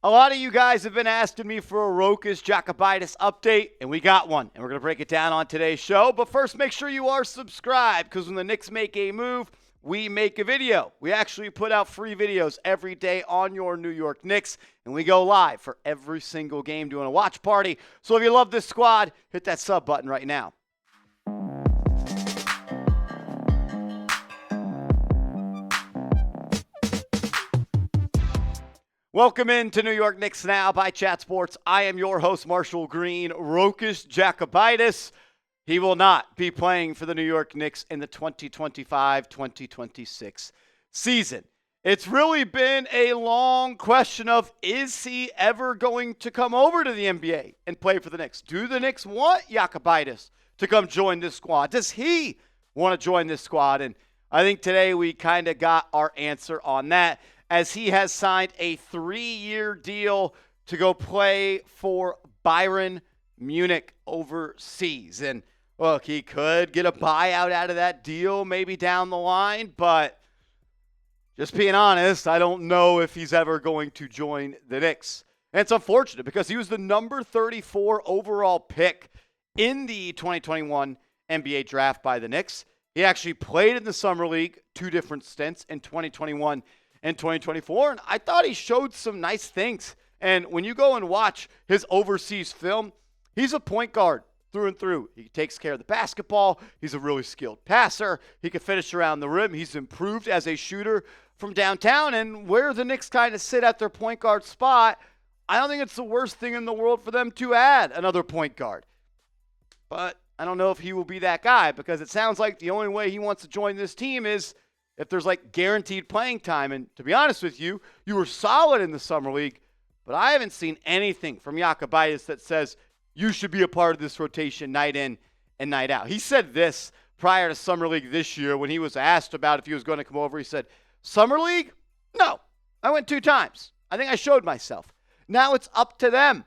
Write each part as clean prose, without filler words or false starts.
A lot of you guys have been asking me for a Rokas Jokubaitis update, and we got one, and we're going to break it down on today's show. But first, make sure you are subscribed, because when the Knicks make a move, we make a video. We actually put out free videos every day on your New York Knicks, and we go live for every single game doing a watch party. So if you love this squad, hit that sub button right now. Welcome into New York Knicks Now by Chat Sports. I am your host, Marshall Green. Rokas Jokubaitis, he will not be playing for the New York Knicks in the 2025-2026 season. It's really been a long question of, is he ever going to come over to the NBA and play for the Knicks? Do the Knicks want Jokubaitis to come join this squad? Does he want to join this squad? And I think today we kind of got our answer on that, as he has signed a 3-year deal to go play for Bayern Munich overseas. And look, he could get a buyout out of that deal maybe down the line, but just being honest, I don't know if he's ever going to join the Knicks. And it's unfortunate because he was the number 34 overall pick in the 2021 NBA draft by the Knicks. He actually played in the Summer League, 2 different stints in 2021 and 2024, and I thought he showed some nice things. And when you go and watch his overseas film, he's a point guard through and through. He takes care of the basketball. He's a really skilled passer. He can finish around the rim. He's improved as a shooter from downtown. And where the Knicks kind of sit at their point guard spot, I don't think it's the worst thing in the world for them to add another point guard. But I don't know if he will be that guy, because it sounds like the only way he wants to join this team is if there's like guaranteed playing time. And to be honest with you, you were solid in the Summer League, but I haven't seen anything from Jokubaitis that says you should be a part of this rotation night in and night out. He said this prior to Summer League this year when he was asked about if he was going to come over. He said, Summer League? No, I went 2 times. I think I showed myself. Now it's up to them.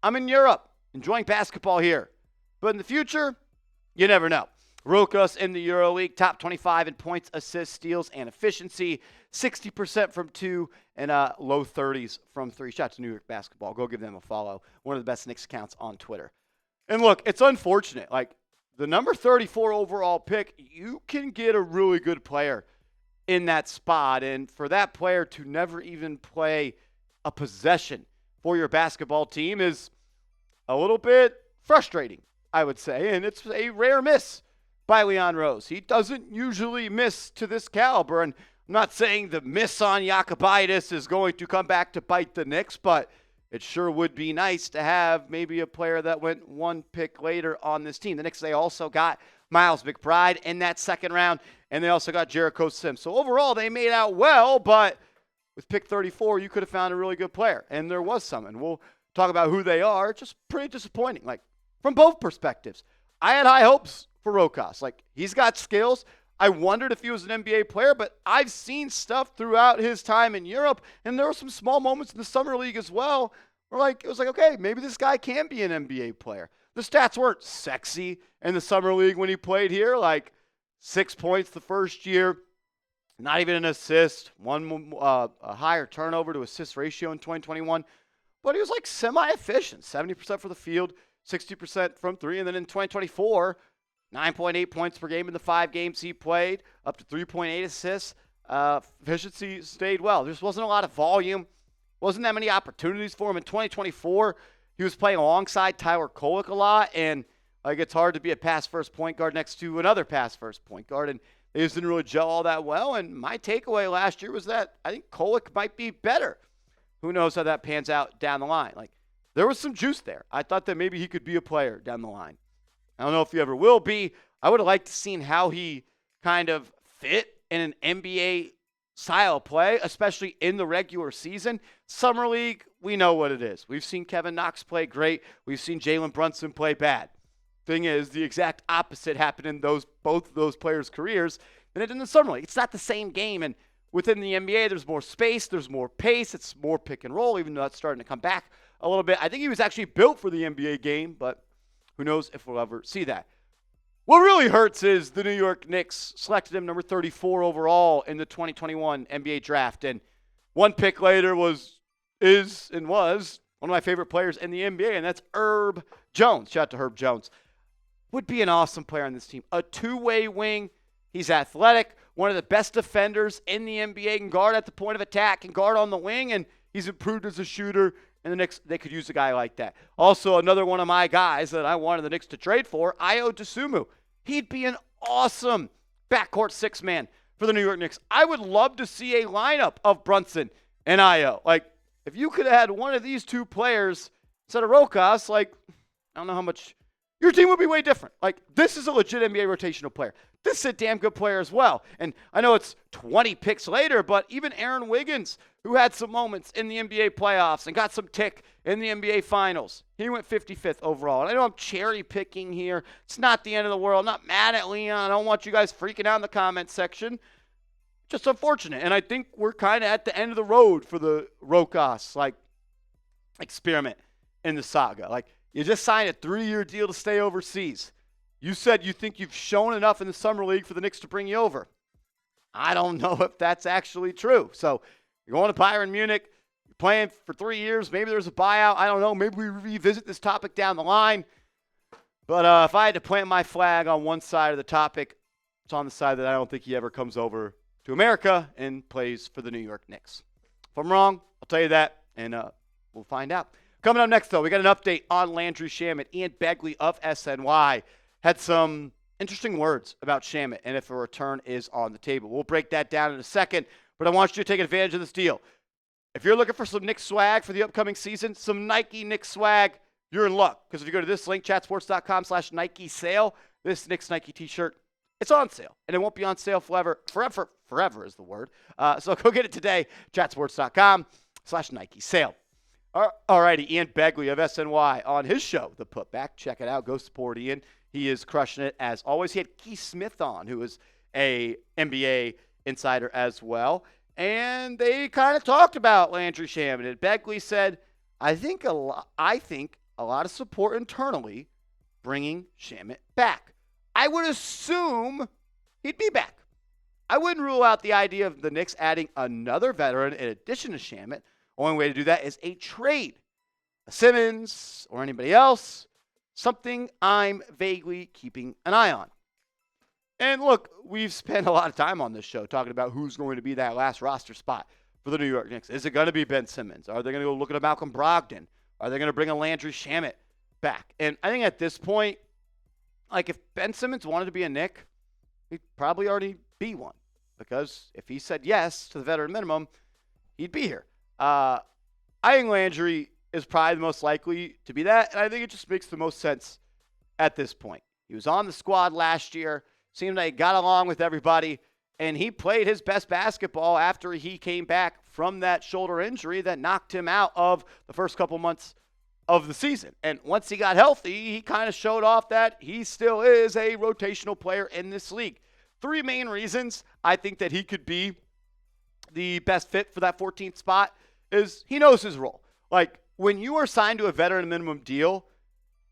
I'm in Europe, enjoying basketball here. But in the future, you never know. Rokas in the EuroLeague, top 25 in points, assists, steals, and efficiency. 60% from 2 and low 30s from 3. Shout out to New York basketball. Go give them a follow. One of the best Knicks accounts on Twitter. And look, it's unfortunate. Like, the number 34 overall pick, you can get a really good player in that spot. And for that player to never even play a possession for your basketball team is a little bit frustrating, I would say. And it's a rare miss by Leon Rose. He doesn't usually miss to this caliber, and I'm not saying the miss on Jokubaitis is going to come back to bite the Knicks, but it sure would be nice to have maybe a player that went 1 pick later on this team. The Knicks, they also got Miles McBride in that second round, and they also got Jericho Sims. So overall, they made out well, but with pick 34, you could have found a really good player, and there was some, and we'll talk about who they are. It's just pretty disappointing, like, from both perspectives. I had high hopes for Rokas. Like, he's got skills. I wondered if he was an NBA player, but I've seen stuff throughout his time in Europe, and there were some small moments in the Summer League as well where, like, it was like, okay, maybe this guy can be an NBA player. The stats weren't sexy in the Summer League when he played here, like 6 points the first year, not even an assist, a higher turnover to assist ratio in 2021, but he was like semi-efficient, 70% for the field, 60% from 3, and then in 2024, 9.8 points per game in the 5 games he played, up to 3.8 assists. Efficiency stayed well. There just wasn't a lot of volume. Wasn't that many opportunities for him. In 2024, he was playing alongside Tyler Kolek a lot, and like, it's hard to be a pass-first point guard next to another pass-first point guard, and they just didn't really gel all that well. And my takeaway last year was that I think Kolek might be better. Who knows how that pans out down the line. Like, there was some juice there. I thought that maybe he could be a player down the line. I don't know if he ever will be. I would have liked to seen how he kind of fit in an NBA style play, especially in the regular season. Summer League, we know what it is. We've seen Kevin Knox play great. We've seen Jalen Bruson play bad. Thing is, the exact opposite happened in both of those players' careers than it did in the Summer League. It's not the same game, and within the NBA, there's more space, there's more pace, it's more pick and roll, even though that's starting to come back a little bit. I think he was actually built for the NBA game, but who knows if we'll ever see that. What really hurts is the New York Knicks selected him number 34 overall in the 2021 NBA draft, and 1 pick later was is and was one of my favorite players in the NBA, and that's Herb Jones. Shout out to Herb Jones. Would be an awesome player on this team. A two-way wing. He's athletic, one of the best defenders in the NBA, can guard at the point of attack, can guard on the wing, and he's improved as a shooter. And the Knicks, they could use a guy like that. Also, another one of my guys that I wanted the Knicks to trade for, Ayo Dosunmu. He'd be an awesome backcourt six-man for the New York Knicks. I would love to see a lineup of Brunson and Ayo. Like, if you could have had one of these two players instead of Rokas, like, I don't know how much – your team would be way different. Like, this is a legit NBA rotational player. This is a damn good player as well. And I know it's 20 picks later, but even Aaron Wiggins, who had some moments in the NBA playoffs and got some tick in the NBA finals, he went 55th overall. And I know I'm cherry picking here. It's not the end of the world. I'm not mad at Leon. I don't want you guys freaking out in the comments section. Just unfortunate. And I think we're kind of at the end of the road for the Rokas, like, experiment in the saga. Like, you just signed a 3-year deal to stay overseas. You said you think you've shown enough in the Summer League for the Knicks to bring you over. I don't know if that's actually true. So you're going to Bayern Munich. You're playing for 3 years. Maybe there's a buyout. I don't know. Maybe we revisit this topic down the line. But if I had to plant my flag on one side of the topic, it's on the side that I don't think he ever comes over to America and plays for the New York Knicks. If I'm wrong, I'll tell you that, and we'll find out. Coming up next, though, we got an update on Landry Shamet. Ian Begley of SNY had some interesting words about Shamet and if a return is on the table. We'll break that down in a second, but I want you to take advantage of this deal. If you're looking for some Knicks swag for the upcoming season, some Nike Knicks swag, you're in luck. Because if you go to this link, chatsports.com/Nike sale, this Knicks Nike t-shirt, it's on sale. And it won't be on sale forever is the word. So go get it today, chatsports.com/Nike sale. All righty, Ian Begley of SNY on his show, The Putback. Check it out. Go support Ian. He is crushing it as always. He had Keith Smith on, who is a NBA insider as well. And they kind of talked about Landry Shamet. And Begley said, I think a lot of support internally bringing Shamet back. I would assume he'd be back. I wouldn't rule out the idea of the Knicks adding another veteran in addition to Shamet. Only way to do that is a trade. A Simmons or anybody else. Something I'm vaguely keeping an eye on. And look, we've spent a lot of time on this show talking about who's going to be that last roster spot for the New York Knicks. Is it going to be Ben Simmons? Are they going to go look at a Malcolm Brogdon? Are they going to bring a Landry Shamet back? And I think at this point, like if Ben Simmons wanted to be a Knick, he'd probably already be one. Because if he said yes to the veteran minimum, he'd be here. I think Landry is probably the most likely to be that, and I think it just makes the most sense at this point. He was on the squad last year, seemed like he got along with everybody, and he played his best basketball after he came back from that shoulder injury that knocked him out of the first couple months of the season. And once he got healthy, he kind of showed off that he still is a rotational player in this league. 3 main reasons I think that he could be the best fit for that 14th spot is he knows his role. Like, when you are signed to a veteran minimum deal,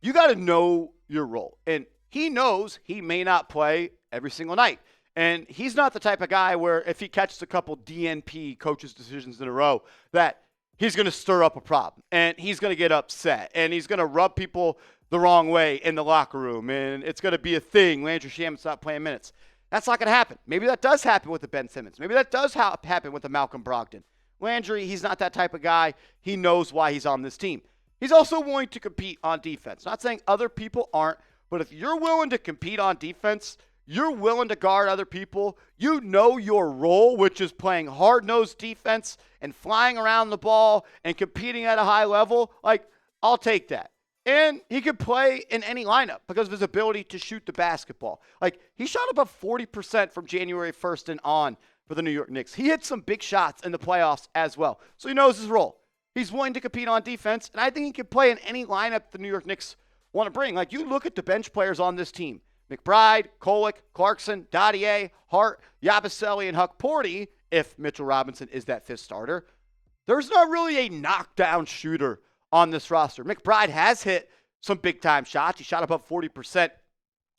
you got to know your role. And he knows he may not play every single night. And he's not the type of guy where if he catches a couple DNP coaches' decisions in a row, that he's going to stir up a problem. And he's going to get upset. And he's going to rub people the wrong way in the locker room. And it's going to be a thing. Landry Shamet's not playing minutes. That's not going to happen. Maybe that does happen with the Ben Simmons. Maybe that does happen with the Malcolm Brogdon. Landry, he's not that type of guy. He knows why he's on this team. He's also willing to compete on defense. Not saying other people aren't, but if you're willing to compete on defense, you're willing to guard other people, you know your role, which is playing hard-nosed defense and flying around the ball and competing at a high level, like, I'll take that. And he could play in any lineup because of his ability to shoot the basketball. Like, he shot above 40% from January 1st and on for the New York Knicks. He hit some big shots in the playoffs as well. So he knows his role. He's willing to compete on defense, and I think he can play in any lineup the New York Knicks want to bring. Like, you look at the bench players on this team. McBride, Kolek, Clarkson, Dadier, Hart, Yabusele, and Huck Porty, if Mitchell Robinson is that fifth starter. There's not really a knockdown shooter on this roster. McBride has hit some big-time shots. He shot above 40%,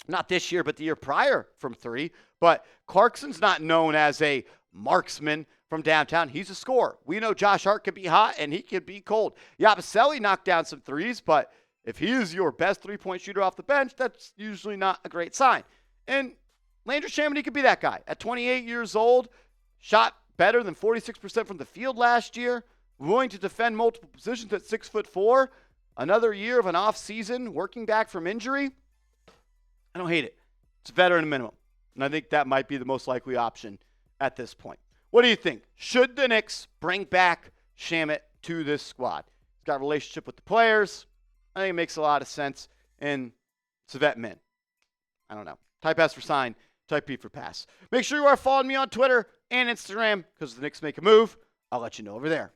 not this year, but the year prior from 3. But Clarkson's not known as a marksman from downtown. He's a scorer. We know Josh Hart could be hot and he could be cold. Yabusele knocked down some threes, but if he is your best three-point shooter off the bench, that's usually not a great sign. And Landry Shamet, he could be that guy. At 28 years old, shot better than 46% from the field last year, willing to defend multiple positions at 6'4", another year of an off-season, working back from injury. I don't hate it. It's a veteran minimum, and I think that might be the most likely option at this point. What do you think? Should the Knicks bring back Shamet to this squad? He's got a relationship with the players. I think it makes a lot of sense, and it's a vet min. I don't know. Type S for sign, type P for pass. Make sure you are following me on Twitter and Instagram because the Knicks make a move. I'll let you know over there.